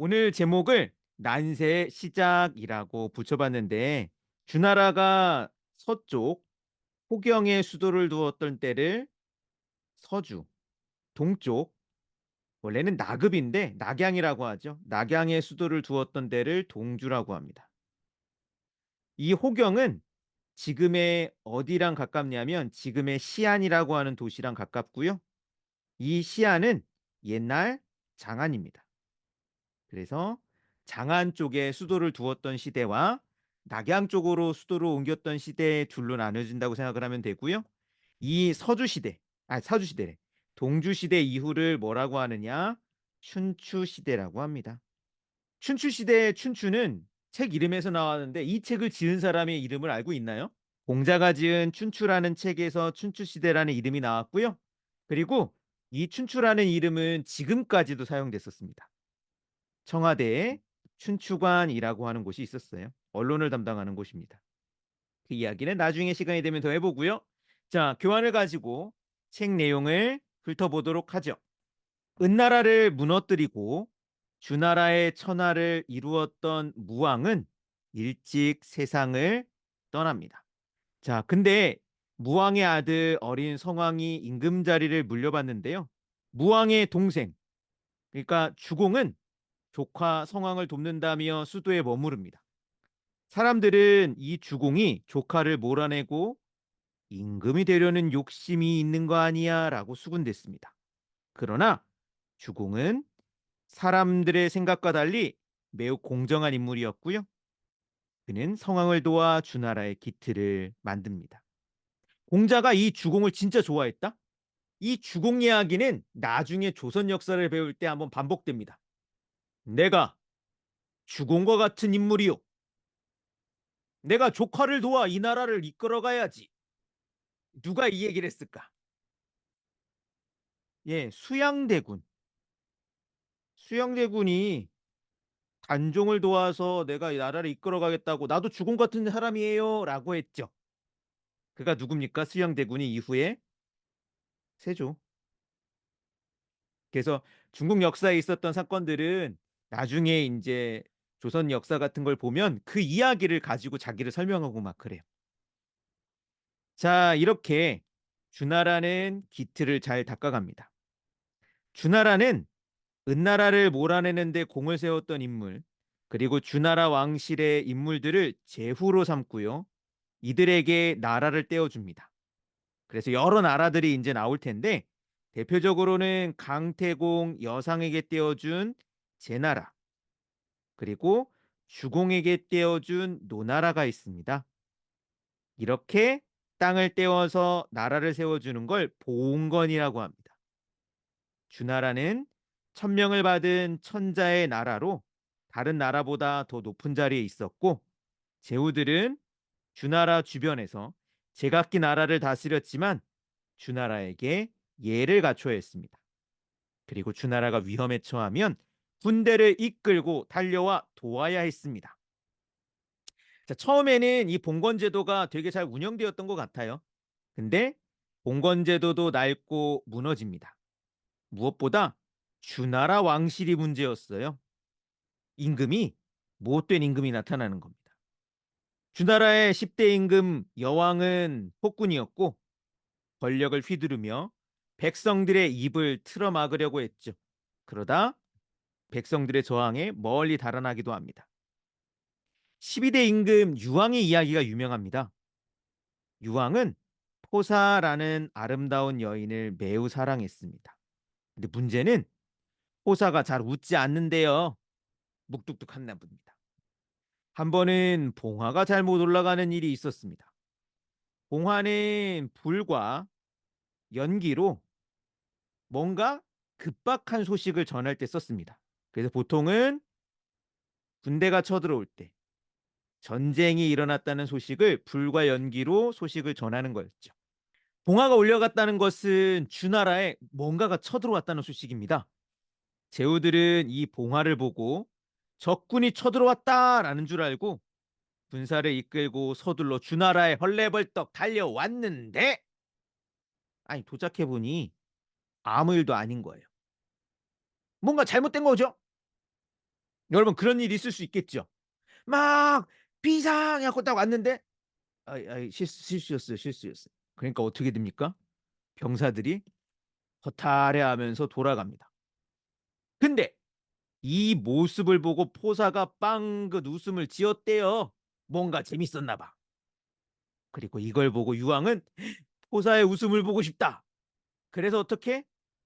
오늘 제목을 난세의 시작이라고 붙여봤는데 주나라가 서쪽 호경에 수도를 두었던 때를 서주, 동쪽 원래는 나급인데 낙양이라고 하죠. 낙양에 수도를 두었던 데를 동주라고 합니다. 이 호경은 지금의 어디랑 가깝냐면 지금의 시안이라고 하는 도시랑 가깝고요. 이 시안은 옛날 장안입니다. 그래서 장안 쪽에 수도를 두었던 시대와 낙양 쪽으로 수도를 옮겼던 시대에 둘로 나눠진다고 생각을 하면 되고요. 이 서주 시대, 서주 시대래. 동주 시대 이후를 뭐라고 하느냐? 춘추 시대라고 합니다. 춘추 시대의 춘추는 책 이름에서 나왔는데 이 책을 지은 사람의 이름을 알고 있나요? 공자가 지은 춘추라는 책에서 춘추 시대라는 이름이 나왔고요. 그리고 이 춘추라는 이름은 지금까지도 사용됐었습니다. 청와대에 춘추관이라고 하는 곳이 있었어요. 언론을 담당하는 곳입니다. 그 이야기는 나중에 시간이 되면 더 해보고요. 자, 교환을 가지고 책 내용을 훑어보도록 하죠. 은나라를 무너뜨리고 주나라의 천하를 이루었던 무왕은 일찍 세상을 떠납니다. 자, 근데 무왕의 아들 어린 성왕이 임금자리를 물려받는데요. 무왕의 동생, 그러니까 주공은 조카 성왕을 돕는다며 수도에 머무릅니다. 사람들은 이 주공이 조카를 몰아내고 임금이 되려는 욕심이 있는 거 아니야 라고 수군댔습니다. 그러나 주공은 사람들의 생각과 달리 매우 공정한 인물이었고요. 그는 성왕을 도와 주나라의 기틀을 만듭니다. 공자가 이 주공을 진짜 좋아했다? 이 주공 이야기는 나중에 조선 역사를 배울 때 한번 반복됩니다. 내가 주공과 같은 인물이요. 내가 조카를 도와 이 나라를 이끌어가야지. 누가 이 얘기를 했을까? 예, 수양대군. 수양대군이 단종을 도와서 내가 이 나라를 이끌어가겠다고 나도 주공 같은 사람이에요 라고 했죠. 그가 누굽니까? 수양대군이 이후에 세조. 그래서 중국 역사에 있었던 사건들은 나중에 이제 조선 역사 같은 걸 보면 그 이야기를 가지고 자기를 설명하고 막 그래요. 자, 이렇게 주나라는 기틀을 잘 닦아갑니다. 주나라는 은나라를 몰아내는 데 공을 세웠던 인물, 그리고 주나라 왕실의 인물들을 제후로 삼고요. 이들에게 나라를 떼어줍니다. 그래서 여러 나라들이 이제 나올 텐데 대표적으로는 강태공 여상에게 떼어준 제나라, 그리고 주공에게 떼어준 노나라가 있습니다. 이렇게 땅을 떼어서 나라를 세워주는 걸 보응건이라고 합니다. 주나라는 천명을 받은 천자의 나라로 다른 나라보다 더 높은 자리에 있었고, 제후들은 주나라 주변에서 제각기 나라를 다스렸지만 주나라에게 예를 갖춰야 했습니다. 그리고 주나라가 위험에 처하면 군대를 이끌고 달려와 도와야 했습니다. 자, 처음에는 이 봉건제도가 되게 잘 운영되었던 것 같아요. 근데 봉건제도도 낡고 무너집니다. 무엇보다 주나라 왕실이 문제였어요. 임금이 못된 임금이 나타나는 겁니다. 주나라의 10대 임금 여왕은 폭군이었고 권력을 휘두르며 백성들의 입을 틀어막으려고 했죠. 그러다 백성들의 저항에 멀리 달아나기도 합니다. 12대 임금 유왕의 이야기가 유명합니다. 유왕은 포사라는 아름다운 여인을 매우 사랑했습니다. 근데 문제는 포사가 잘 웃지 않는데요. 묵뚝뚝한 나무입니다. 한 번은 봉화가 잘못 올라가는 일이 있었습니다. 봉화는 불과 연기로 뭔가 급박한 소식을 전할 때 썼습니다. 그래서 보통은 군대가 쳐들어올 때 전쟁이 일어났다는 소식을 불과 연기로 소식을 전하는 거였죠. 봉화가 올려갔다는 것은 주나라에 뭔가가 쳐들어왔다는 소식입니다. 제후들은 이 봉화를 보고 적군이 쳐들어왔다라는 줄 알고 군사를 이끌고 서둘러 주나라에 헐레벌떡 달려왔는데, 아니 도착해보니 아무 일도 아닌 거예요. 뭔가 잘못된 거죠. 여러분 그런 일이 있을 수 있겠죠. 막 비상 해 갖고 딱 왔는데 아이 실수였어요, 실수였어요. 그러니까 어떻게 됩니까? 병사들이 허탈해하면서 돌아갑니다. 근데 이 모습을 보고 포사가 빵긋 웃음을 지었대요. 뭔가 재밌었나 봐. 그리고 이걸 보고 유황은 '포사의 웃음을 보고 싶다.' 그래서 어떻게?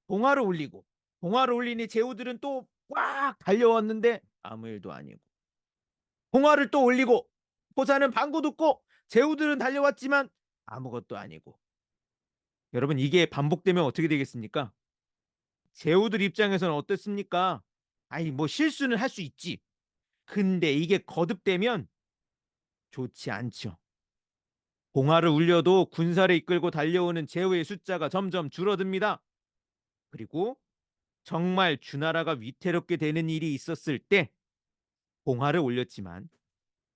봉화를 울리고 봉화를 울리니 제후들은 또 꽉 달려왔는데 아무 일도 아니고 봉화를 또 울리고 포사는 방구 듣고 제후들은 달려왔지만 아무것도 아니고 여러분 이게 반복되면 어떻게 되겠습니까? 제후들 입장에서는 어떻습니까? 아이 뭐 실수는 할 수 있지. 근데 이게 거듭되면 좋지 않죠. 봉화를 울려도 군사를 이끌고 달려오는 제후의 숫자가 점점 줄어듭니다. 그리고 정말 주나라가 위태롭게 되는 일이 있었을 때 봉화를 올렸지만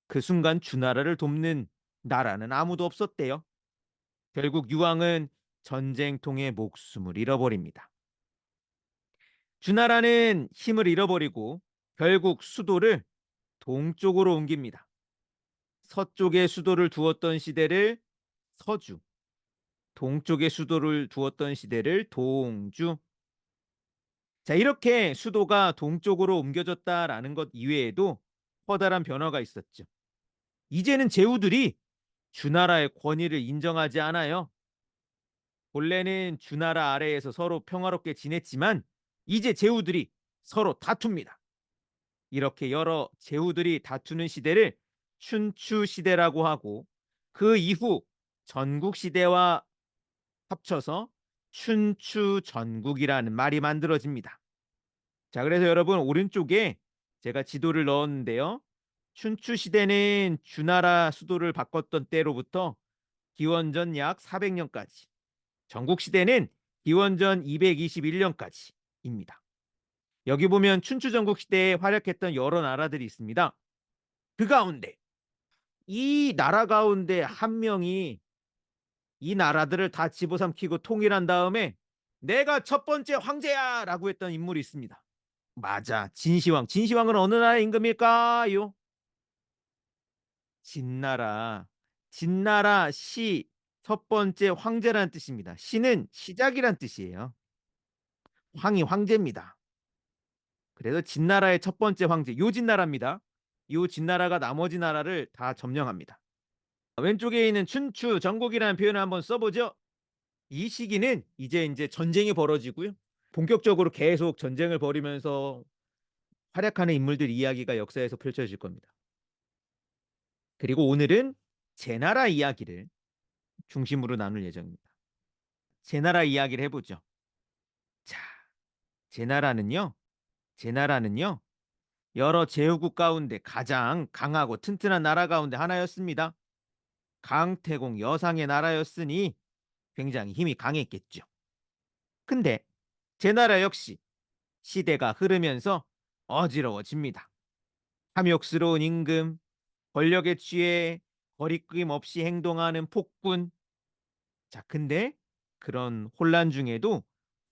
그 순간 주나라를 돕는 나라는 아무도 없었대요. 결국 유황은 전쟁통에 목숨을 잃어버립니다. 주나라는 힘을 잃어버리고 결국 수도를 동쪽으로 옮깁니다. 서쪽에 수도를 두었던 시대를 서주, 동쪽에 수도를 두었던 시대를 동주. 자, 이렇게 수도가 동쪽으로 옮겨졌다라는 것 이외에도 커다란 변화가 있었죠. 이제는 제후들이 주나라의 권위를 인정하지 않아요. 본래는 주나라 아래에서 서로 평화롭게 지냈지만 이제 제후들이 서로 다툽니다. 이렇게 여러 제후들이 다투는 시대를 춘추 시대라고 하고 그 이후 전국 시대와 합쳐서 춘추 전국이라는 말이 만들어집니다. 자, 그래서 여러분 오른쪽에 제가 지도를 넣었는데요. 춘추 시대는 주나라 수도를 바꿨던 때로부터 기원전 약 400년까지, 전국 시대는 기원전 221년까지입니다. 여기 보면 춘추 전국 시대에 활약했던 여러 나라들이 있습니다. 그 가운데 이 나라 가운데 한 명이 이 나라들을 다 집어삼키고 통일한 다음에 내가 첫 번째 황제야라고 했던 인물이 있습니다. 맞아. 진시황. 진시황은 어느 나라의 임금일까요? 진나라. 진나라 시 첫 번째 황제라는 뜻입니다. 시는 시작이란 뜻이에요. 황이 황제입니다. 그래서 진나라의 첫 번째 황제 요진나라입니다. 요 진나라가 나머지 나라를 다 점령합니다. 왼쪽에 있는 춘추 전국이라는 표현을 한번 써보죠. 이 시기는 이제 전쟁이 벌어지고요. 본격적으로 계속 전쟁을 벌이면서 활약하는 인물들 이야기가 역사에서 펼쳐질 겁니다. 그리고 오늘은 제나라 이야기를 중심으로 나눌 예정입니다. 제나라 이야기를 해보죠. 자, 제나라는요, 제나라는요, 여러 제후국 가운데 가장 강하고 튼튼한 나라 가운데 하나였습니다. 강태공 여상의 나라였으니 굉장히 힘이 강했겠죠. 근데 제나라 역시 시대가 흐르면서 어지러워집니다. 탐욕스러운 임금, 권력에 취해 거리낌 없이 행동하는 폭군. 자, 근데 그런 혼란 중에도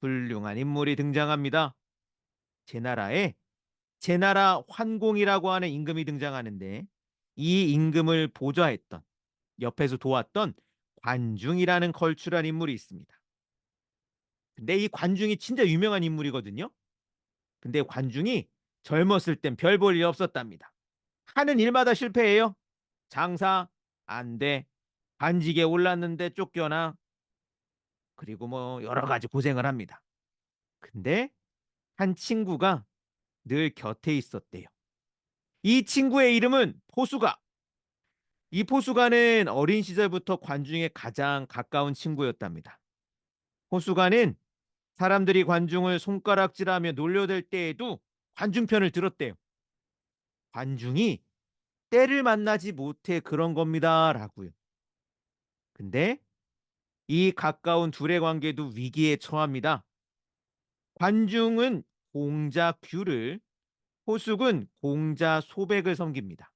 훌륭한 인물이 등장합니다. 제나라에 제나라 환공이라고 하는 임금이 등장하는데 이 임금을 보좌했던 옆에서 도왔던 관중이라는 걸출한 인물이 있습니다. 근데 이 관중이 진짜 유명한 인물이거든요. 근데 관중이 젊었을 땐 별 볼 일 없었답니다. 하는 일마다 실패해요. 장사 안 돼. 관직에 올랐는데 쫓겨나. 그리고 뭐 여러 가지 고생을 합니다. 근데 한 친구가 늘 곁에 있었대요. 이 친구의 이름은 포수가. 이 포수가는 어린 시절부터 관중에 가장 가까운 친구였답니다. 포수가는 사람들이 관중을 손가락질하며 놀려댈 때에도 관중 편을 들었대요. 관중이 때를 만나지 못해 그런 겁니다라고요. 근데 이 가까운 둘의 관계도 위기에 처합니다. 관중은 공자 규를, 호숙은 공자 소백을 섬깁니다.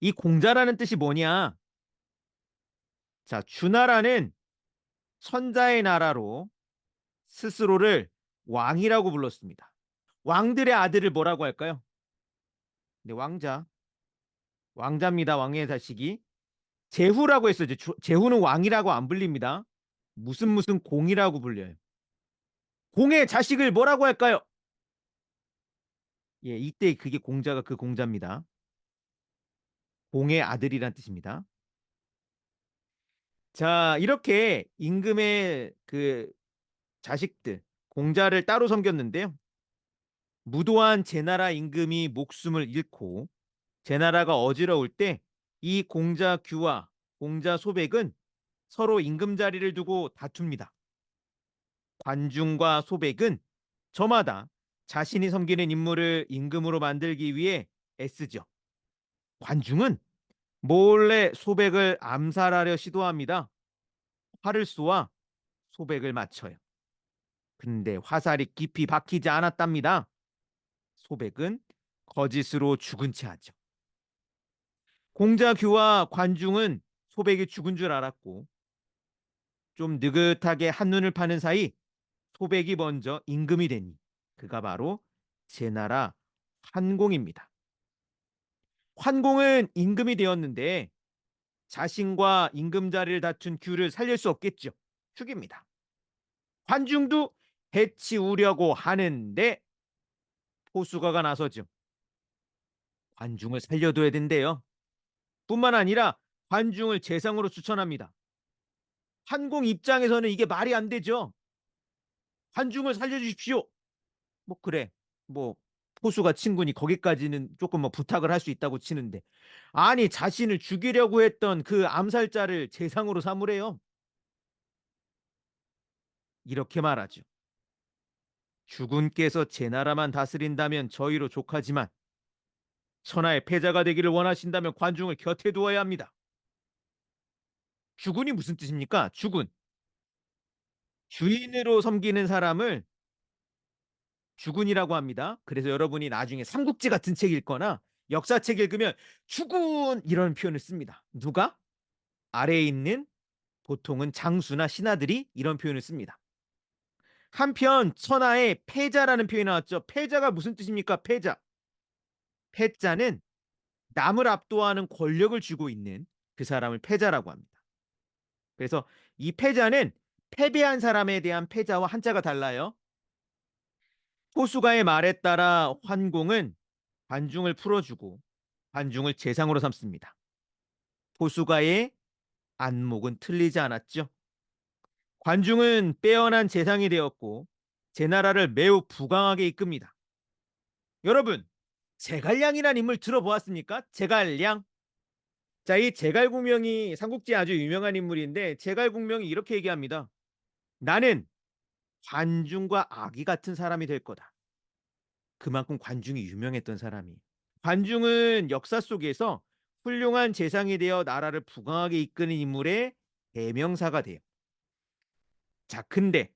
이 공자라는 뜻이 뭐냐? 자, 주나라는 천자의 나라로 스스로를 왕이라고 불렀습니다. 왕들의 아들을 뭐라고 할까요? 네, 왕자. 왕자입니다. 왕의 자식이. 제후라고 했어요. 제후는 왕이라고 안 불립니다. 무슨 공이라고 불려요. 공의 자식을 뭐라고 할까요? 예, 이때 그게 공자가 그 공자입니다. 공의 아들이란 뜻입니다. 자, 이렇게 임금의 그 자식들, 공자를 따로 섬겼는데요. 무도한 제나라 임금이 목숨을 잃고 제나라가 어지러울 때 이 공자 규와 공자 소백은 서로 임금 자리를 두고 다툽니다. 관중과 소백은 저마다 자신이 섬기는 인물을 임금으로 만들기 위해 애쓰죠. 관중은 몰래 소백을 암살하려 시도합니다. 활을 쏘아 소백을 맞춰요. 근데 화살이 깊이 박히지 않았답니다. 소백은 거짓으로 죽은 채 하죠. 공자규와 관중은 소백이 죽은 줄 알았고 좀 느긋하게 한눈을 파는 사이 소백이 먼저 임금이 되니 그가 바로 제나라 환공입니다. 환공은 임금이 되었는데 자신과 임금 자리를 다툰 규를 살릴 수 없겠죠. 죽입니다. 관중도 해치우려고 하는데 포수가가 나서죠. 관중을 살려둬야 된대요. 뿐만 아니라 관중을 재상으로 추천합니다. 환공 입장에서는 이게 말이 안 되죠. 관중을 살려주십시오. 뭐 그래. 뭐 포수가 친구니 거기까지는 조금 뭐 부탁을 할 수 있다고 치는데 아니 자신을 죽이려고 했던 그 암살자를 재상으로 삼으래요. 이렇게 말하죠. 주군께서 제 나라만 다스린다면 저희로 족하지만 천하의 패자가 되기를 원하신다면 관중을 곁에 두어야 합니다. 주군이 무슨 뜻입니까? 주군. 주인으로 섬기는 사람을 주군이라고 합니다. 그래서 여러분이 나중에 삼국지 같은 책 읽거나 역사책 읽으면 주군 이런 표현을 씁니다. 누가? 아래에 있는 보통은 장수나 신하들이 이런 표현을 씁니다. 한편 천하에 패자라는 표현이 나왔죠. 패자가 무슨 뜻입니까? 패자. 패자는 남을 압도하는 권력을 쥐고 있는 그 사람을 패자라고 합니다. 그래서 이 패자는 패배한 사람에 대한 패자와 한자가 달라요. 호수가의 말에 따라 환공은 관중을 풀어주고 관중을 재상으로 삼습니다. 호수가의 안목은 틀리지 않았죠. 관중은 빼어난 재상이 되었고 제 나라를 매우 부강하게 이끕니다. 여러분, 제갈량이라는 인물 들어보았습니까? 제갈량. 자, 이 제갈공명이 삼국지에 아주 유명한 인물인데 제갈공명이 이렇게 얘기합니다. 나는 관중과 아기 같은 사람이 될 거다. 그만큼 관중이 유명했던 사람이. 관중은 역사 속에서 훌륭한 재상이 되어 나라를 부강하게 이끄는 인물의 대명사가 돼요. 자, 근데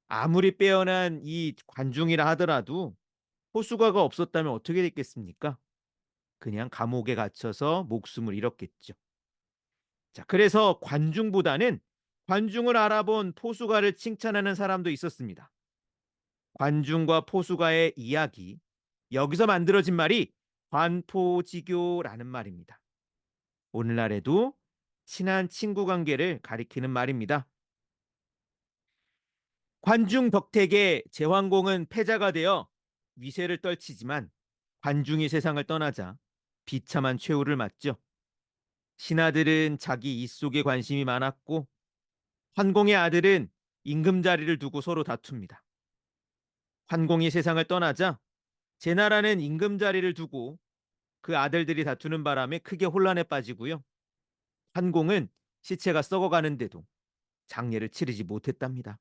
아무리 빼어난 이 관중이라 하더라도 호수가가 없었다면 어떻게 됐겠습니까? 그냥 감옥에 갇혀서 목숨을 잃었겠죠. 자, 그래서 관중보다는 관중을 알아본 포수가를 칭찬하는 사람도 있었습니다. 관중과 포수가의 이야기. 여기서 만들어진 말이 관포지교라는 말입니다. 오늘날에도 친한 친구 관계를 가리키는 말입니다. 관중 덕택에 제왕공은 패자가 되어 위세를 떨치지만 관중이 세상을 떠나자 비참한 최후를 맞죠. 신하들은 자기 입속에 관심이 많았고 환공의 아들은 임금 자리를 두고 서로 다툽니다. 환공이 세상을 떠나자 제나라는 임금 자리를 두고 그 아들들이 다투는 바람에 크게 혼란에 빠지고요. 환공은 시체가 썩어가는데도 장례를 치르지 못했답니다.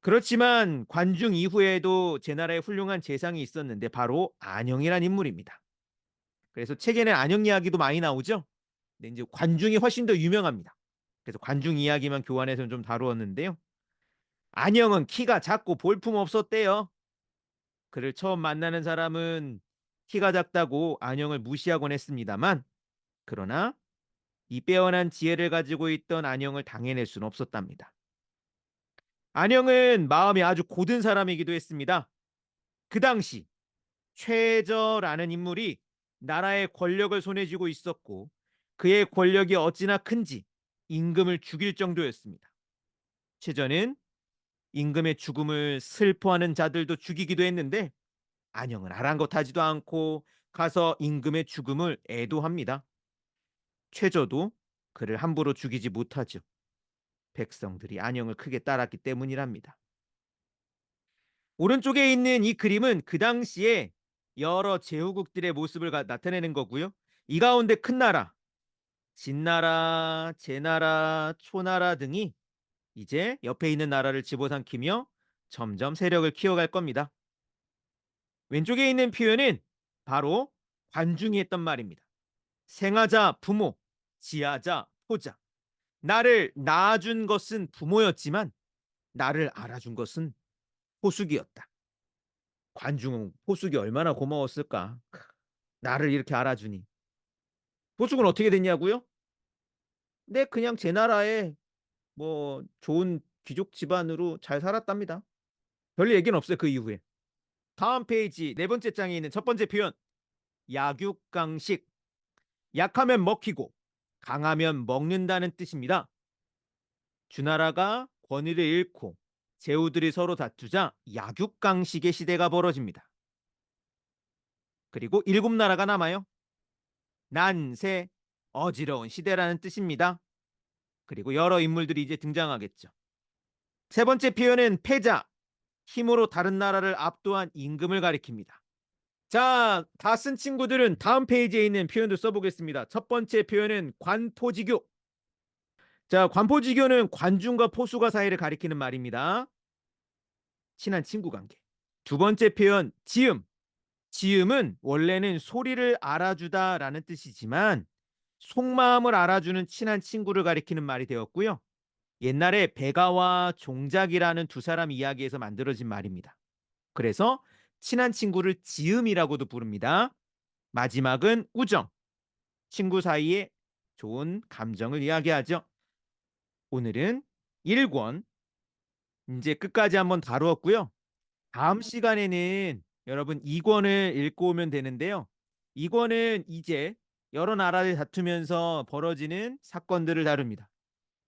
그렇지만 관중 이후에도 제나라에 훌륭한 재상이 있었는데 바로 안영이란 인물입니다. 그래서 책에는 안영 이야기도 많이 나오죠. 근데 이제 관중이 훨씬 더 유명합니다. 그래서 관중 이야기만 교환해서 좀 다루었는데요. 안영은 키가 작고 볼품 없었대요. 그를 처음 만나는 사람은 키가 작다고 안영을 무시하곤 했습니다만 그러나 이 빼어난 지혜를 가지고 있던 안영을 당해낼 수는 없었답니다. 안영은 마음이 아주 고든 사람이기도 했습니다. 그 당시 최저라는 인물이 나라의 권력을 손에 쥐고 있었고 그의 권력이 어찌나 큰지 임금을 죽일 정도였습니다. 최저는 임금의 죽음을 슬퍼하는 자들도 죽이기도 했는데 안영은 아랑곳하지도 않고 가서 임금의 죽음을 애도합니다. 최저도 그를 함부로 죽이지 못하죠. 백성들이 안영을 크게 따랐기 때문이랍니다. 오른쪽에 있는 이 그림은 그 당시에 여러 제후국들의 모습을 나타내는 거고요. 이 가운데 큰 나라, 진나라, 제나라, 초나라 등이 이제 옆에 있는 나라를 집어삼키며 점점 세력을 키워갈 겁니다. 왼쪽에 있는 표현은 바로 관중이 했던 말입니다. 생하자 부모, 지하자 포자. 나를 낳아준 것은 부모였지만 나를 알아준 것은 포숙이었다. 관중은 포숙이 얼마나 고마웠을까. 나를 이렇게 알아주니. 포숙은 어떻게 됐냐고요? 네, 그냥 제 나라에 뭐 좋은 귀족 집안으로 잘 살았답니다. 별 얘기는 없어요, 그 이후에. 다음 페이지 네 번째 장에 있는 첫 번째 표현. 약육강식. 약하면 먹히고 강하면 먹는다는 뜻입니다. 주나라가 권위를 잃고 제후들이 서로 다투자 약육강식의 시대가 벌어집니다. 그리고 일곱 나라가 남아요. 난세, 어지러운 시대라는 뜻입니다. 그리고 여러 인물들이 이제 등장하겠죠. 세 번째 표현은 패자, 힘으로 다른 나라를 압도한 임금을 가리킵니다. 자, 다 쓴 친구들은 다음 페이지에 있는 표현도 써보겠습니다. 첫 번째 표현은 관포지교. 자, 관포지교는 관중과 포수가 사이를 가리키는 말입니다. 친한 친구 관계. 두 번째 표현 지음. 지음은 원래는 소리를 알아주다라는 뜻이지만 속마음을 알아주는 친한 친구를 가리키는 말이 되었고요. 옛날에 베가와 종작이라는 두 사람 이야기에서 만들어진 말입니다. 그래서 친한 친구를 지음이라고도 부릅니다. 마지막은 우정. 친구 사이에 좋은 감정을 이야기하죠. 오늘은 1권 이제 끝까지 한번 다루었고요. 다음 시간에는 여러분 2권을 읽고 오면 되는데요. 2권은 이제 여러 나라를 다투면서 벌어지는 사건들을 다룹니다.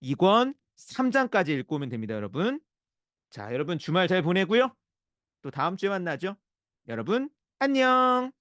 2권 3장까지 읽고 오면 됩니다, 여러분. 자, 여러분 주말 잘 보내고요. 또 다음 주에 만나죠. 여러분, 안녕.